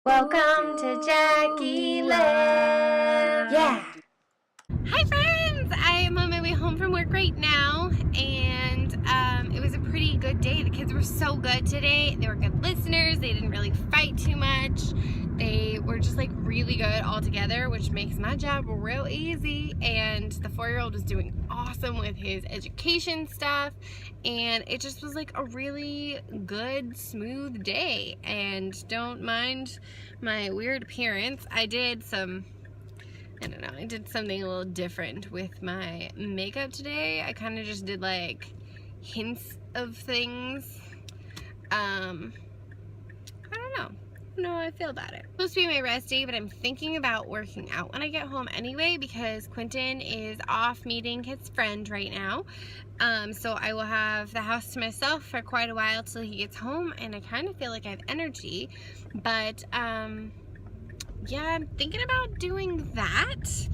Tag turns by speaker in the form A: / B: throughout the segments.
A: Welcome to Jackie Land. Yeah.
B: Hi friends! I am on my way home from work right now, and it was a pretty good day. The kids were so good today. They were good listeners. They didn't really fight too much. They were just like really good all together, which makes my job real easy. And the 4-year-old was doing awesome with his education stuff, and it just was like a really good, smooth day. And don't mind my weird appearance. I did something a little different with my makeup today. I kind of just did like hints of things. I don't know how I feel about it. It's supposed to be my rest day, but I'm thinking about working out when I get home anyway, because Quentin is off meeting his friend right now. So I will have the house to myself for quite a while till he gets home, and I kind of feel like I have energy, but yeah, I'm thinking about doing that,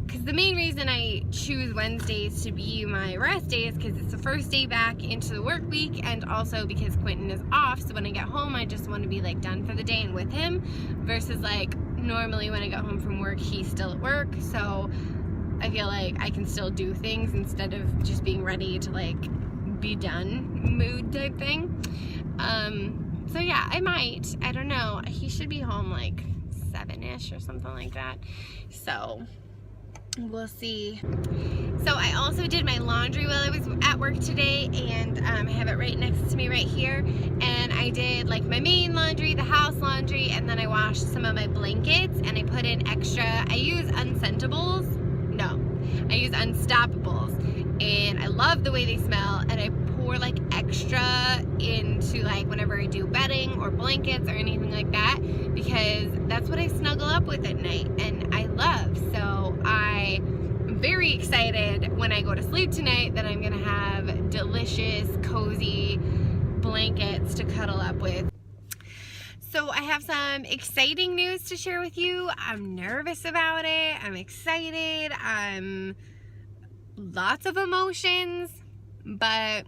B: because the main reason I choose Wednesdays to be my rest day is because it's the first day back into the work week, and also because Quentin is off, so when I get home I just want to be like done for the day and with him, versus like normally when I get home from work he's still at work, so I feel like I can still do things instead of just being ready to like be done mood type thing. So yeah, I don't know, he should be home like 7-ish or something like that, so we'll see. So I also did my laundry while I was at work today, and I have it right next to me right here, and I did like my main laundry, the house laundry, and then I washed some of my blankets, and I put in extra, I use Unstoppables, and I love the way they smell, and I pour like extra into like whenever I do bedding or blankets or anything like that, because that's what I snuggle up with at night and I love. So I'm very excited when I go to sleep tonight that I'm gonna have delicious, cozy blankets to cuddle up with. So I have some exciting news to share with you. I'm nervous about it. I'm excited. I'm lots of emotions, but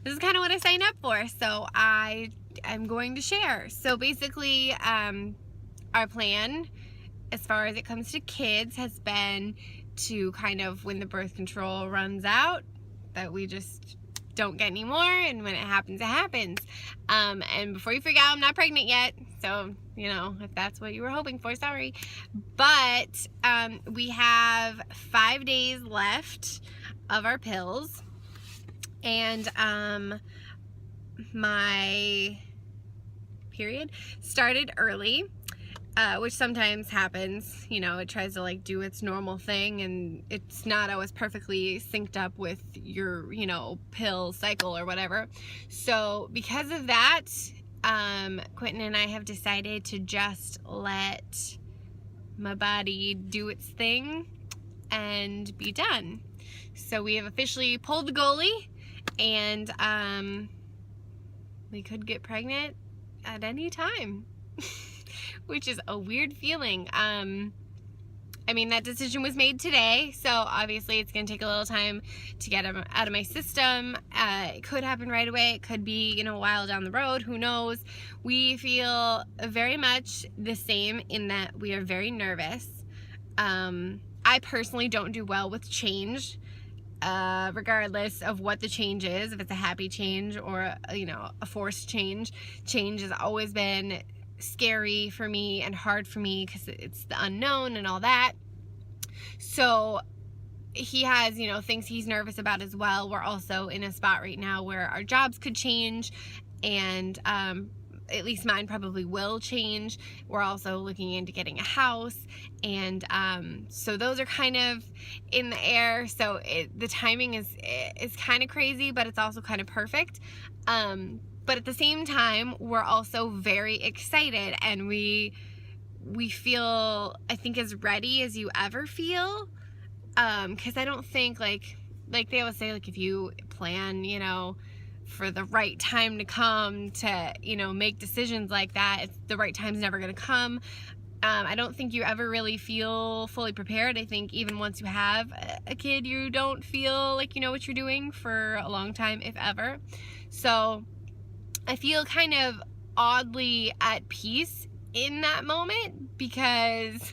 B: this is kind of what I signed up for, so I'm going to share. So basically, our plan as far as it comes to kids has been to kind of, when the birth control runs out, that we just don't get any more, and when it happens, it happens. And before you freak out, I'm not pregnant yet, so you know, if that's what you were hoping for, sorry. But we have 5 days left of our pills, and my period started early, which sometimes happens. You know, it tries to like do its normal thing, and it's not always perfectly synced up with your, you know, pill cycle or whatever. So because of that, Quentin and I have decided to just let my body do its thing and be done. So we have officially pulled the goalie, and we could get pregnant at any time, which is a weird feeling. I mean, that decision was made today, so obviously it's going to take a little time to get them out of my system. It could happen right away. It could be, you know, a while down the road. Who knows? We feel very much the same in that we are very nervous. I personally don't do well with change, regardless of what the change is, if it's a happy change or, you know, a forced change. Change has always been scary for me and hard for me because it's the unknown and all that. So he has, you know, things he's nervous about as well. We're also in a spot right now where our jobs could change, and at least mine probably will change. We're also looking into getting a house, and so those are kind of in the air. So the timing is kind of crazy, but it's also kind of perfect. But at the same time, we're also very excited, and we feel, I think, as ready as you ever feel. Because I don't think, like they always say, like, if you plan, you know, for the right time to come to, you know, make decisions like that, the right time's never going to come. I don't think you ever really feel fully prepared. I think even once you have a kid, you don't feel like you know what you're doing for a long time, if ever. So I feel kind of oddly at peace in that moment, because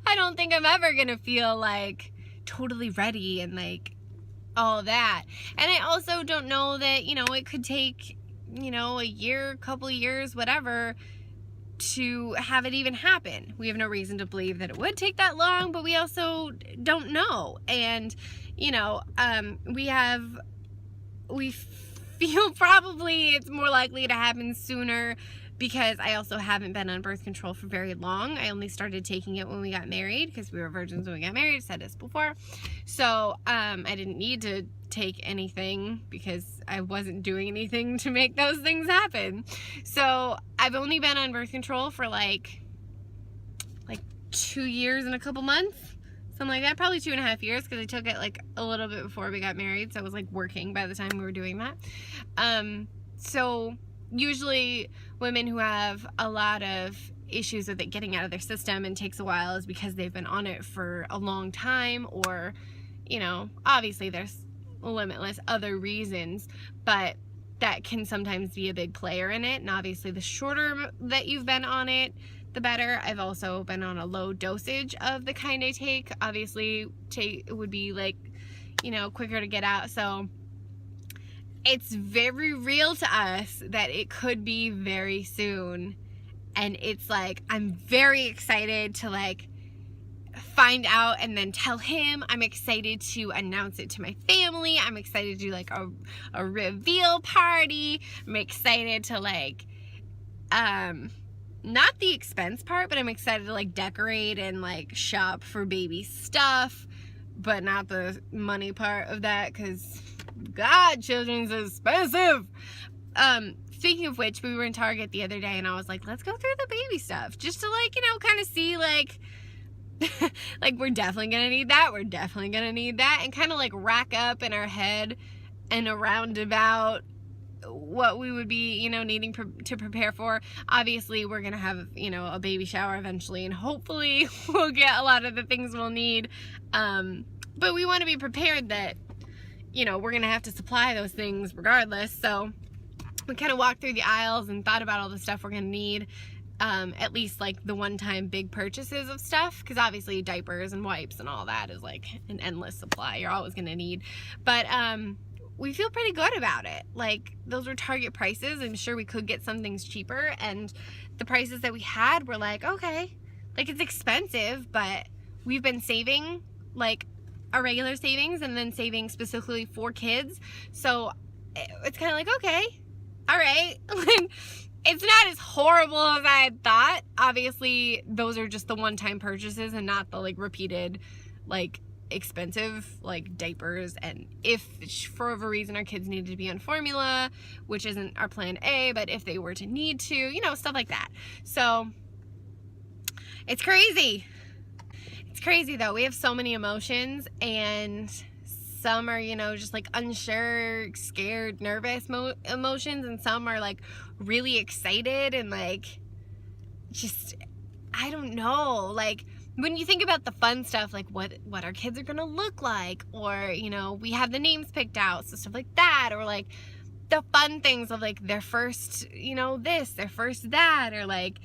B: I don't think I'm ever gonna feel like totally ready and like all that. And I also don't know that, you know, it could take, you know, a year, couple years, whatever, to have it even happen. We have no reason to believe that it would take that long, but we also don't know. And, you know, we feel probably it's more likely to happen sooner, because I also haven't been on birth control for very long. I only started taking it when we got married, because we were virgins when we got married. I said this before. So I didn't need to take anything because I wasn't doing anything to make those things happen. So I've only been on birth control for like 2 years and a couple months. Something like that, probably 2.5 years, because I took it like a little bit before we got married, so I was like working by the time we were doing that. So usually women who have a lot of issues with it getting out of their system and takes a while is because they've been on it for a long time, or, you know, obviously there's limitless other reasons, but that can sometimes be a big player in it. And obviously the shorter that you've been on it, the better. I've also been on a low dosage of the kind I take. Obviously it would be like, you know, quicker to get out. So it's very real to us that it could be very soon. And it's like, I'm very excited to like find out and then tell him. I'm excited to announce it to my family. I'm excited to do like a reveal party. I'm excited to like, not the expense part, but I'm excited to like decorate and like shop for baby stuff, but not the money part of that, because God, children's expensive. Speaking of which, we were in Target the other day and I was like, let's go through the baby stuff just to like, you know, kind of see like like we're definitely gonna need that, we're definitely gonna need that, and kind of like rack up in our head and around about what we would be, you know, needing to prepare for. Obviously we're gonna have, you know, a baby shower eventually, and hopefully we'll get a lot of the things we'll need, but we want to be prepared that, you know, we're gonna have to supply those things regardless. So we kind of walked through the aisles and thought about all the stuff we're gonna need, at least like the one-time big purchases of stuff, because obviously diapers and wipes and all that is like an endless supply you're always gonna need. But we feel pretty good about it. Like, those were Target prices. I'm sure we could get some things cheaper, and the prices that we had were like, okay, like it's expensive, but we've been saving like our regular savings and then saving specifically for kids, so it's kind of like, okay, all right. Like, it's not as horrible as I had thought. Obviously those are just the one-time purchases and not the like repeated like expensive like diapers, and if for whatever reason our kids needed to be on formula, which isn't our plan A, but if they were to need to, you know, stuff like that. So it's crazy. It's crazy though. We have so many emotions, and some are, you know, just like unsure, scared, nervous emotions, and some are like really excited and like just, I don't know, like when you think about the fun stuff, like what our kids are gonna look like, or, you know, we have the names picked out, so stuff like that, or like the fun things of like their first, you know, this, their first that, or like,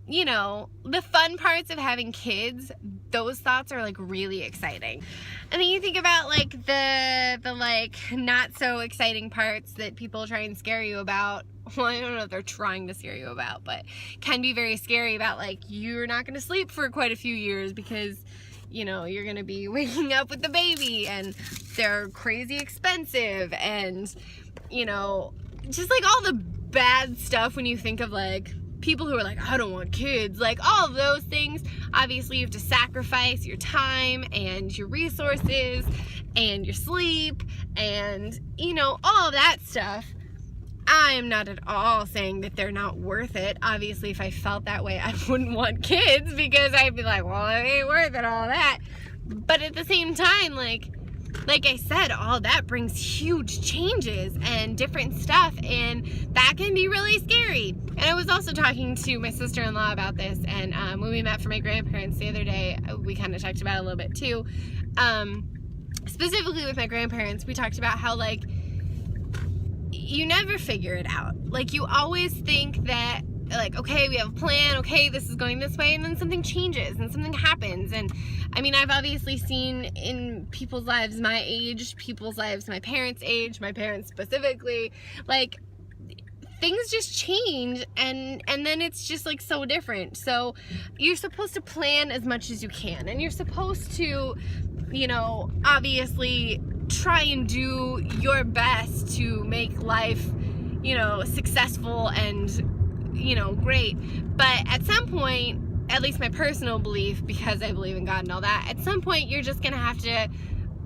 B: you know, the fun parts of having kids, those thoughts are like really exciting. And then you think about like the like not so exciting parts that people try and scare you about. Well, I don't know if they're trying to scare you about, but can be very scary about like you're not going to sleep for quite a few years because, you know, you're going to be waking up with the baby, and they're crazy expensive, and, you know, just like all the bad stuff when you think of like people who are like, I don't want kids, like all of those things. Obviously you have to sacrifice your time and your resources and your sleep and, you know, all of that stuff. I am not at all saying that they're not worth it. Obviously if I felt that way I wouldn't want kids, because I'd be like, well, it ain't worth it, all that. But at the same time, like I said, all that brings huge changes and different stuff, and that can be really scary. And I was also talking to my sister-in-law about this, and when we met for my grandparents the other day, we kind of talked about it a little bit too. Specifically with my grandparents, we talked about how like you never figure it out. Like, you always think that, like, okay, we have a plan, okay, this is going this way, and then something changes and something happens. And I mean, I've obviously seen in people's lives my age, people's lives my parents' age, my parents specifically, like, things just change, and then it's just like so different. So you're supposed to plan as much as you can, and you're supposed to, you know, obviously try and do your best to make life, you know, successful and, you know, great. But at some point, at least my personal belief, because I believe in God and all that, at some point you're just gonna have to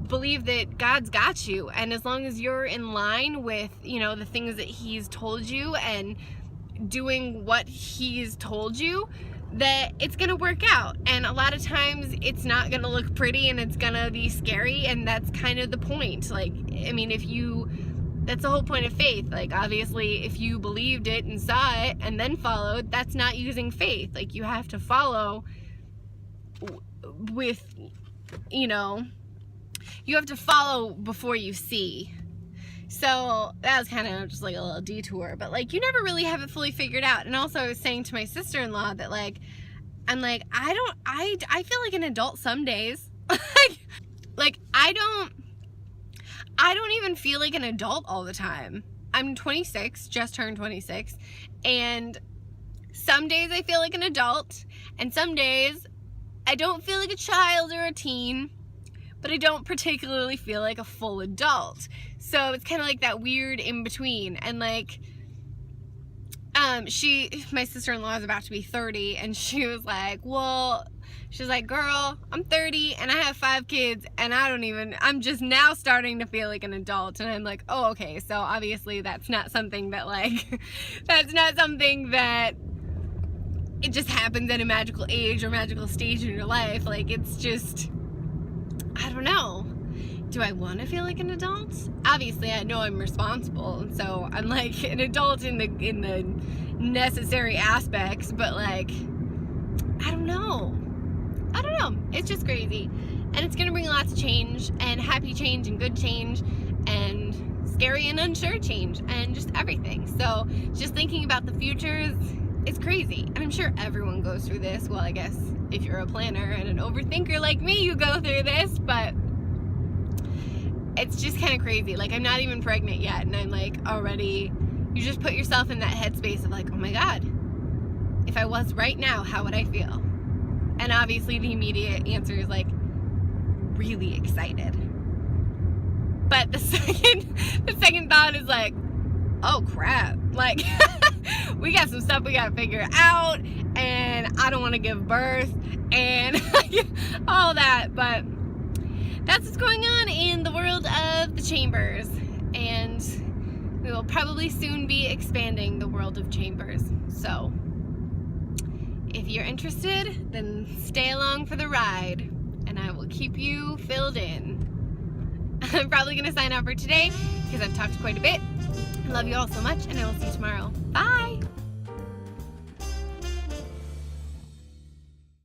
B: believe that God's got you, and as long as you're in line with, you know, the things that He's told you and doing what He's told you, that it's gonna work out. And a lot of times it's not gonna look pretty and it's gonna be scary, and that's kind of the point. Like, I mean, that's the whole point of faith. Like, obviously, if you believed it and saw it and then followed, that's not using faith. Like, you have to follow with, you know, you have to follow before you see. So that was kind of just like a little detour, but like, you never really have it fully figured out. And also, I was saying to my sister-in-law that, like, I'm like, I feel like an adult some days. like I don't even feel like an adult all the time. I'm 26, just turned 26, and some days I feel like an adult, and some days I don't feel like a child or a teen, but I don't particularly feel like a full adult. So it's kind of like that weird in between. And like, my sister-in-law is about to be 30, and she was like, she's like, girl, I'm 30 and I have 5 kids, and I'm just now starting to feel like an adult. And I'm like, oh, okay. So obviously that's not something that, like, that's not something that it just happens at a magical age or magical stage in your life. Like, it's just, I don't know. Do I want to feel like an adult? Obviously, I know I'm responsible, and so I'm like an adult in the necessary aspects, but like, I don't know. It's just crazy, and it's gonna bring lots of change, and happy change, and good change, and scary and unsure change, and just everything. So just thinking about the futures, it's crazy, and I'm sure everyone goes through this. Well, I guess if you're a planner and an overthinker like me, you go through this, but it's just kind of crazy. Like, I'm not even pregnant yet, and I'm like, already, you just put yourself in that headspace of like, oh my God, if I was right now, how would I feel? And obviously the immediate answer is like, really excited. But the second thought is like, oh crap, like, we got some stuff we gotta figure out, and I don't want to give birth, and all that. But that's what's going on in the world of the chambers, and we will probably soon be expanding the world of chambers. So if you're interested, then stay along for the ride, and I will keep you filled in. I'm probably going to sign off for today because I've talked quite a bit. I love you all so much, and I will see you tomorrow. Bye!